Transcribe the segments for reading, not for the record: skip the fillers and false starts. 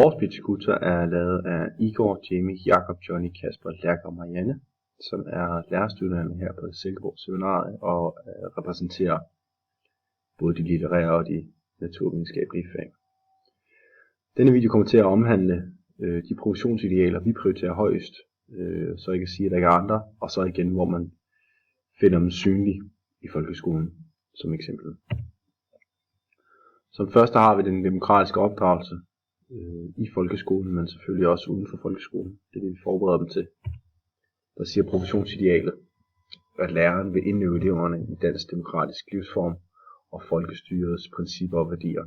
Vores pitchgutter er lavet af Igor, Jamie, Jakob, Johnny, Kasper, Lærke og Marianne, som er lærerstuderende her på Silkeborg Seminariet og repræsenterer både de litterære og de naturvidenskabelige fag. Denne video kommer til at omhandle de professionsidealer, vi prioriterer højst, så jeg kan sige, at der ikke er andre, og så igen, hvor man finder dem synlige i folkeskolen, som eksempel. Som første har vi den demokratiske opdragelse i folkeskolen, men selvfølgelig også uden for folkeskolen. Det er det, vi forbereder dem til. Der siger professionsidealet, at læreren vil indøve eleverne i dansk demokratisk livsform og folkestyrets principper og værdier.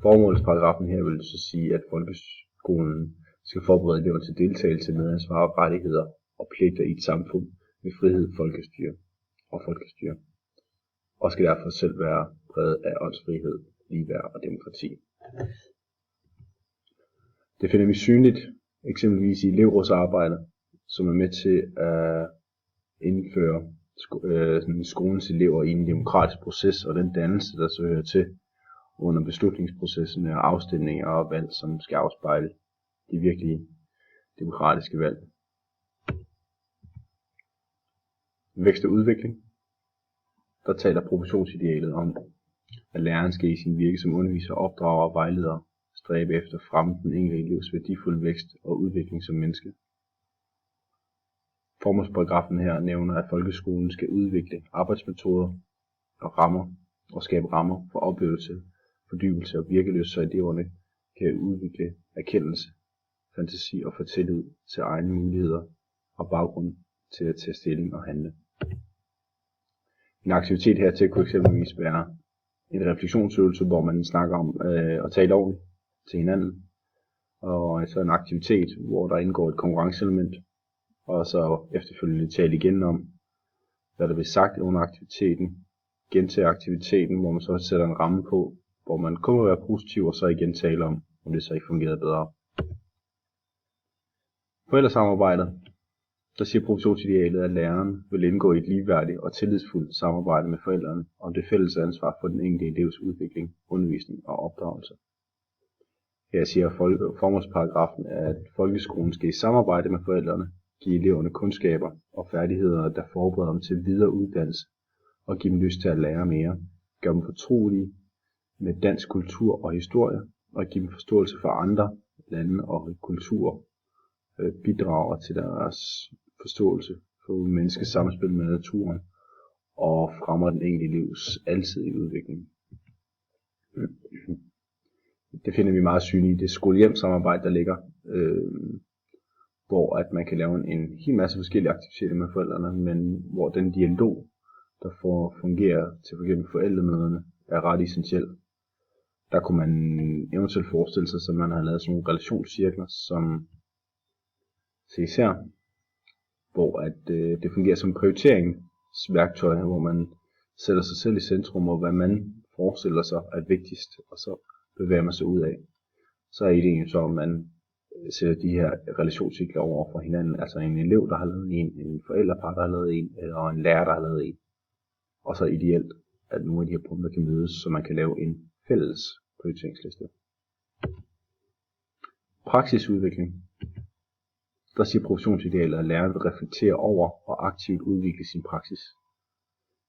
Formålsparagrafen her vil så sige, at folkeskolen skal forberede eleverne til deltagelse, medansvar og rettigheder og pligter i et samfund med frihed, folkestyre, og skal derfor selv være præget af åndsfrihed, ligeværd og demokrati. Det finder vi synligt eksempelvis i elevrådsarbejde, som er med til at indføre skolens elever i en demokratisk proces og den dannelse, der så hører til under beslutningsprocessen og afstemninger og valg, som skal afspejle de virkelige demokratiske valg. Vækst og udvikling. Der taler professionsidealet om, at læreren skal i sin virke som underviser, opdrager og vejleder stræbe efter at fremme den enkelte elevs værdifulde vækst og udvikling som menneske. Formålsparagrafen her nævner, at folkeskolen skal udvikle arbejdsmetoder og rammer og skabe rammer for oplevelse, fordybelse og virkelyst, så eleverne kan udvikle erkendelse, fantasi og få tillid til egne muligheder og baggrund til at tage stilling og handle. En aktivitet hertil kunne eksempelvis være en refleksionsøvelse, hvor man snakker om at tale ordentligt til hinanden, og så en aktivitet, hvor der indgår et konkurrenceelement, og så efterfølgende tale igen om, hvad der bliver sagt under aktiviteten, gentage aktiviteten, hvor man så sætter en ramme på, hvor man kun må være positiv, og så igen tale om det så ikke fungerede bedre. Forældresamarbejdet. Der siger professionsidealet, at læreren vil indgå i et ligeværdigt og tillidsfuldt samarbejde med forældrene om det fælles ansvar for den enkelte elevs udvikling, undervisning og opdragelse. Her siger formålsparagrafen, at folkeskolen skal i samarbejde med forældrene give eleverne kundskaber og færdigheder, der forbereder dem til videre uddannelse og give dem lyst til at lære mere, gøre dem fortrolige med dansk kultur og historie og give dem forståelse for andre lande og kulturer, bidrager til deres forståelse for menneskets samspil med naturen og fremmer den enkelte elevs alsidige udvikling. Det finder vi meget synligt i det skole-hjem-samarbejde, der ligger, hvor at man kan lave en hel masse forskellige aktiviteter med forældrene, men hvor den dialog, der får fungere til f.eks. forældremøderne, er ret essentiel. Der kunne man eventuelt forestille sig, at man har lavet sådan nogle relationscirkler, som især, hvor at det fungerer som prioriteringsværktøj, hvor man sætter sig selv i centrum, og hvad man forestiller sig er vigtigst, og så bevæger man sig ud af. Så er ideen så, at man sætter de her relationscykler over for hinanden, altså en elev, der har lavet en forældrepar, der har lavet en, og en lærer, der har lavet en. Og så ideelt, at nogle af de her punkter kan mødes, så man kan lave en fælles prioriteringsliste. Praksisudvikling. Der siger professionsidealet, at læreren vil reflektere over og aktivt udvikle sin praksis.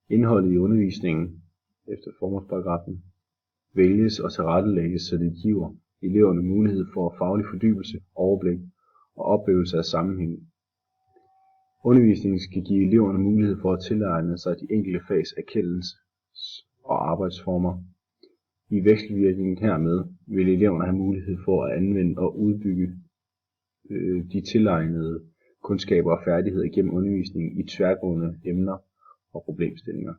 Indholdet i undervisningen, efter formålsparagrafen, vælges og tilrettelægges, så det giver eleverne mulighed for faglig fordybelse, overblik og oplevelse af sammenhæng. Undervisningen skal give eleverne mulighed for at tilegne sig de enkelte fags erkendelse og arbejdsformer. I vekselvirkningen hermed vil eleverne have mulighed for at anvende og udbygge de tilegnede kundskaber og færdigheder gennem undervisning i tværgående emner og problemstillinger.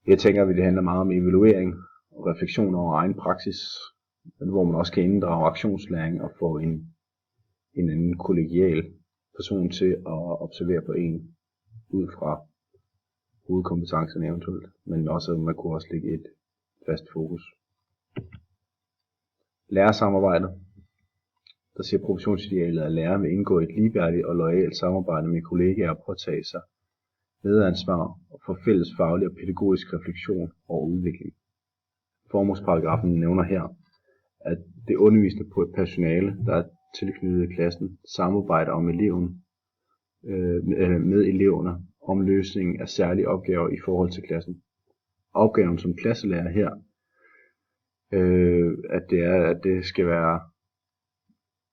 Her tænker vi, det handler meget om evaluering og refleksion over egen praksis, hvor man også kan inddrage aktionslæring og få en anden kollegial person til at observere på en ud fra hovedkompetencerne eventuelt, men også man kunne også lægge et fast fokus. Lærersamarbejdet. Der siger professionsidealet, at læreren vil indgå i et ligeværdigt og loyalt samarbejde med kollegaer og påtage sig medansvar for fælles faglig og pædagogisk refleksion og udvikling. Formålsparagrafen nævner her, at det undervisende personale, der er tilknyttet klassen, samarbejder om med eleverne om løsningen af særlige opgaver i forhold til klassen. Opgaven som klasselærer her,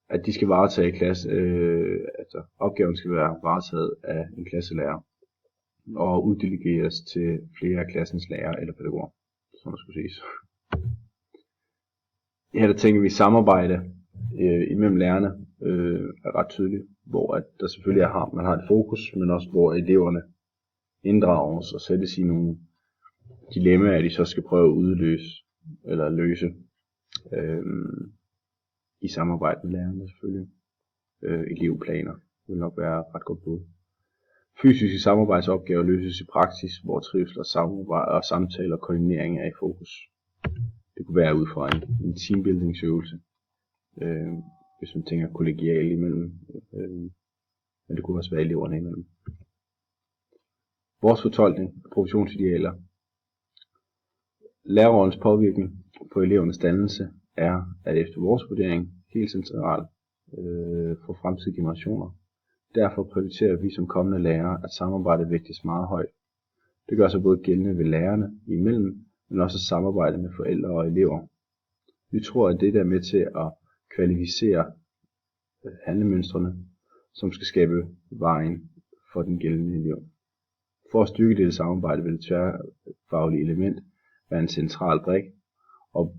at de skal varetage opgaven skal være varetaget af en klasselærer og uddelegeres til flere af klassens lærere eller pædagoger, som det skulle siges. Her der tænker vi samarbejde imellem lærerne er ret tydeligt, hvor at der selvfølgelig man har et fokus, men også hvor eleverne inddrages og sættes i nogle dilemmaer, de så skal prøve at løse i samarbejde med lærerne selvfølgelig. Elevplaner vil nok være ret godt bud. Fysiske samarbejdsopgaver løses i praksis, hvor trivsel og samarbejde og samtale og koordinering er i fokus. Det kunne være ud fra en teambuildingsøvelse, hvis man tænker kollegial imellem, men det kunne også være eleverne imellem. Vores fortolkning af professionsidealer. Lærerrollens påvirkning på elevernes dannelse er, at efter vores vurdering, helt central for fremtidige generationer. Derfor prioriterer vi som kommende lærere, at samarbejdet vægtes meget højt. Det gør sig både gældende ved lærerne imellem, men også samarbejde med forældre og elever. Vi tror, at det er med til at kvalificere handlemønstrene, som skal skabe vejen for den gældende elev. For at styrke dette samarbejde vil det tværfaglige element være en central brik, og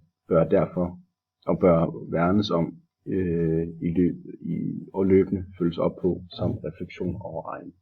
bør værnes om og løbende følges op på samt refleksion over egen